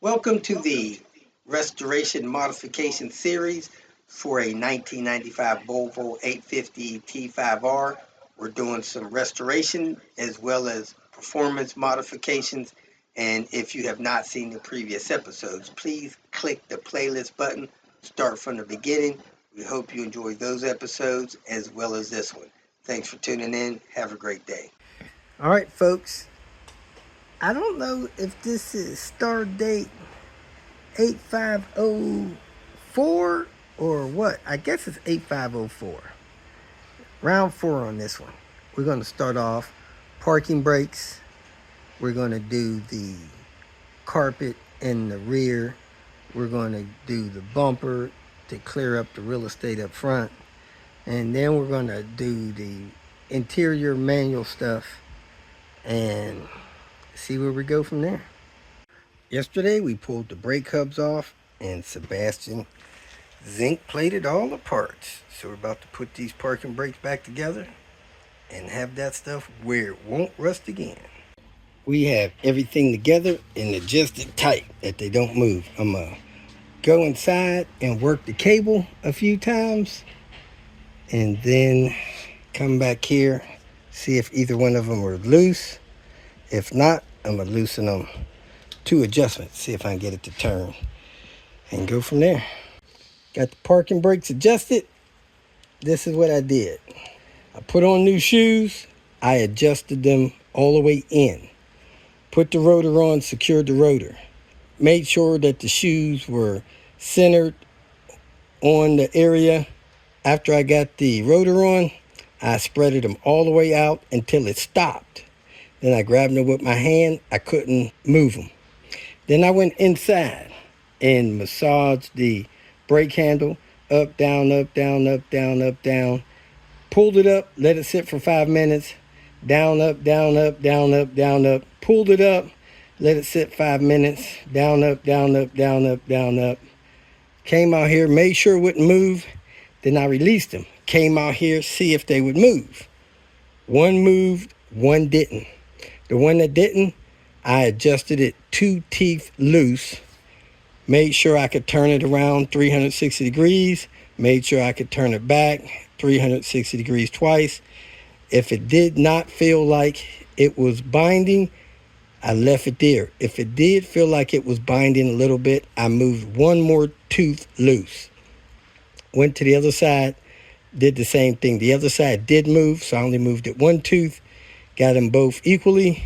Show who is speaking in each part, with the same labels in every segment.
Speaker 1: Welcome to the restoration modification series for a 1995 Volvo 850 T-5R. We're doing some restoration as well as performance modifications. And if you have not seen the previous episodes, please click the playlist button, start from the beginning. We hope you enjoy those episodes as well as this one. Thanks for tuning in. Have a great day. All right, folks. I don't know if this is start date 8504 or what. I guess it's 8504. Round 4 on this one. We're going to start off parking brakes. We're going to do the carpet in the rear. We're going to do the bumper to clear up the real estate up front. And then we're going to do the interior manual stuff and see where we go from there. Yesterday we pulled the brake hubs off and Sebastian zinc plated all the parts. So we're about to put these parking brakes back together and have that stuff where it won't rust again. We have everything together and adjusted tight that they don't move. I'm gonna go inside and work the cable a few times and then come back here, see if either one of them are loose. If not, I'm gonna loosen them. 2 adjustments, see if I can get it to turn and go from there. Got the parking brakes adjusted. This is what I did. I put on new shoes. I adjusted them all the way in. Put the rotor on, secured the rotor. Made sure that the shoes were centered on the area. After I got the rotor on, I spreaded them all the way out until it stopped. Then I grabbed them with my hand. I couldn't move them. Then I went inside and massaged the brake handle up, down, up, down, up, down, up, down. Pulled it up, let it sit for 5 minutes. Down, up, down, up, down, up, down, up. Pulled it up, let it sit 5 minutes. Down, up, down, up, down, up, down, up. Came out here, made sure it wouldn't move. Then I released them. Came out here, see if they would move. One moved, one didn't. The one that didn't, I adjusted it 2 teeth loose, made sure I could turn it around 360 degrees, made sure I could turn it back 360 degrees twice. If it did not feel like it was binding, I left it there. If it did feel like it was binding a little bit, I moved 1 more tooth loose. Went to the other side, did the same thing. The other side did move, so I only moved it 1 tooth, got them both equally,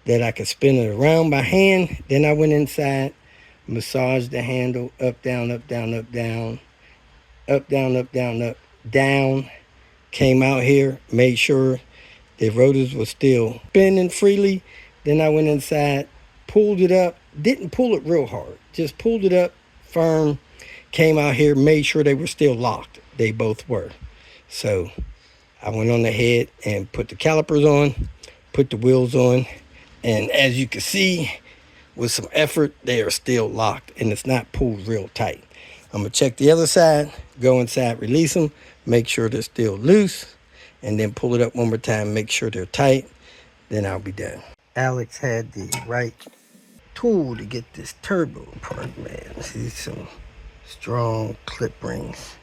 Speaker 1: that I could spin it around by hand. Then I went inside, massaged the handle up, down, up, down, up, down, up, down, up, down, up, down. Came out here, made sure the rotors were still spinning freely. Then I went inside, pulled it up, didn't pull it real hard, just pulled it up firm. Came out here, made sure they were still locked. They both were. So I went on ahead and put the calipers on, put the wheels on. And as you can see, with some effort, they are still locked and it's not pulled real tight. I'm gonna check the other side, go inside, release them, make sure they're still loose, and then pull it up 1 more time, make sure they're tight, then I'll be done. Alex had the right tool to get this turbo apart, man. See some strong clip rings.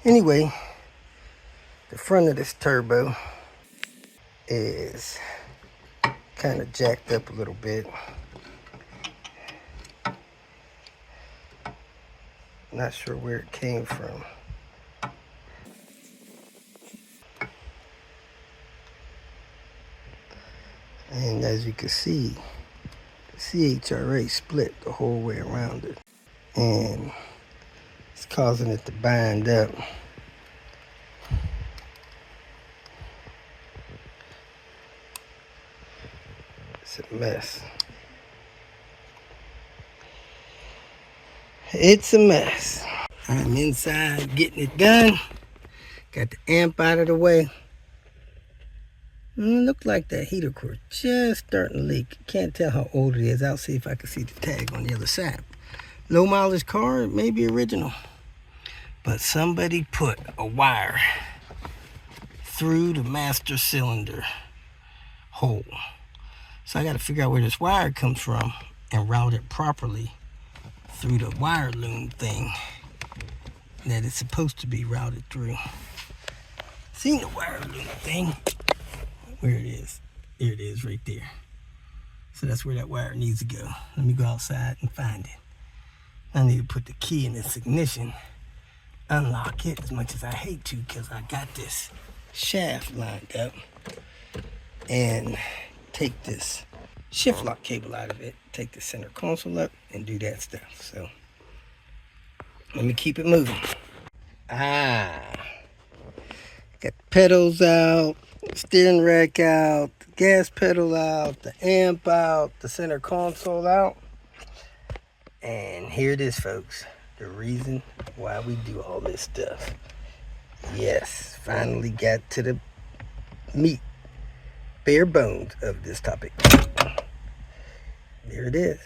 Speaker 1: Anyway, the front of this turbo is kind of jacked up a little bit. Not sure where it came from. And as you can see, the CHRA split the whole way around it. And it's causing it to bind up. It's a mess. It's a mess. I'm inside getting it done. Got the amp out of the way. Looked like that heater core just starting to leak. Can't tell how old it is. I'll see if I can see the tag on the other side. Low mileage car, it may be original. But somebody put a wire through the master cylinder hole. So I got to figure out where this wire comes from and route it properly through the wire loom thing that it's supposed to be routed through. Seen the wire loom thing? Where it is. There it is right there. So that's where that wire needs to go. Let me go outside and find it. I need to put the key in its ignition, unlock it, as much as I hate to, because I got this shaft lined up, and take this shift lock cable out of it, take the center console up, and do that stuff. So let me keep it moving. Got the pedals out, steering rack out, the gas pedal out, the amp out, the center console out. And here it is, folks. The reason why we do all this stuff. Yes, finally got to the meat, bare bones of this topic. There it is.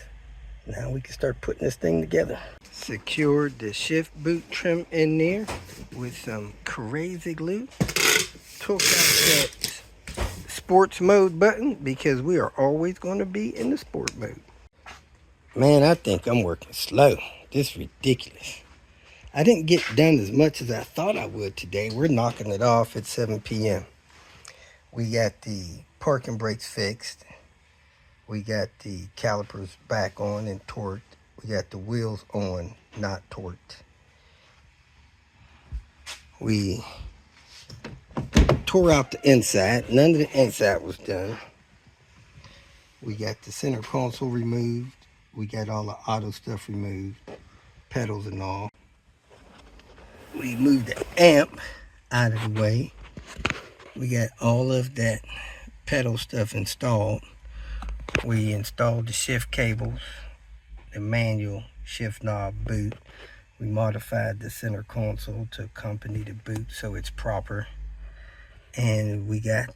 Speaker 1: Now we can start putting this thing together. Secured the shift boot trim in there with some crazy glue. Took out that sports mode button because we are always going to be in the sport mode. Man, I think I'm working slow. This is ridiculous. I didn't get done as much as I thought I would today. We're knocking it off at 7 p.m. We got the parking brakes fixed. We got the calipers back on and torqued. We got the wheels on, not torqued. We tore out the inside. None of the inside was done. We got the center console removed. We got all the auto stuff removed, pedals and all. We moved the amp out of the way. We got all of that pedal stuff installed. We installed the shift cables, the manual shift knob boot. We modified the center console to accompany the boot so it's proper. And we got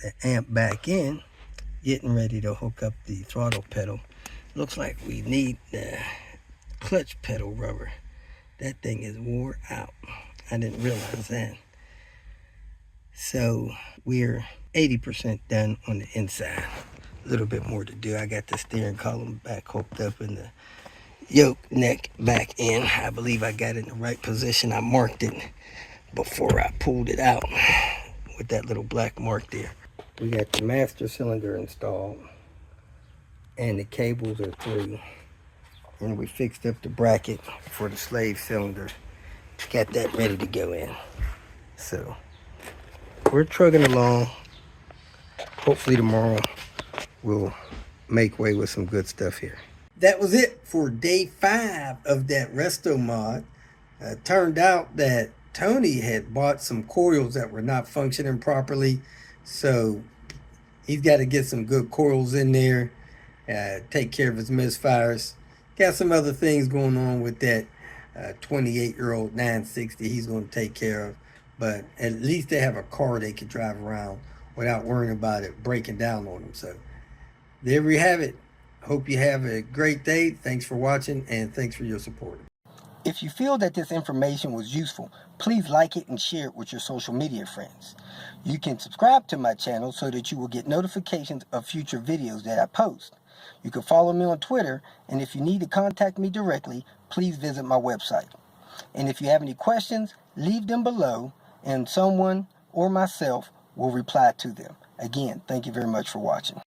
Speaker 1: the amp back in, getting ready to hook up the throttle pedal. Looks like we need the clutch pedal rubber. That thing is wore out. I didn't realize that. So we're 80% done on the inside. A little bit more to do. I got the steering column back hooked up and the yoke neck back in. I believe I got it in the right position. I marked it before I pulled it out with that little black mark there. We got the master cylinder installed and the cables are through. And we fixed up the bracket for the slave cylinder. Got that ready to go in. So we're trucking along. Hopefully tomorrow we'll make way with some good stuff here. That was it for day 5 of that resto-mod. Turned out that Tony had bought some coils that were not functioning properly. So he's got to get some good coils in there. Take care of his misfires. Got some other things going on with that 28-year-old 960 he's going to take care of. But at least they have a car they can drive around without worrying about it breaking down on them. So there we have it. Hope you have a great day. Thanks for watching and thanks for your support. If you feel that this information was useful, please like it and share it with your social media friends. You can subscribe to my channel so that you will get notifications of future videos that I post. You can follow me on Twitter, and if you need to contact me directly, please visit my website. And if you have any questions, leave them below, and someone or myself will reply to them. Again, thank you very much for watching.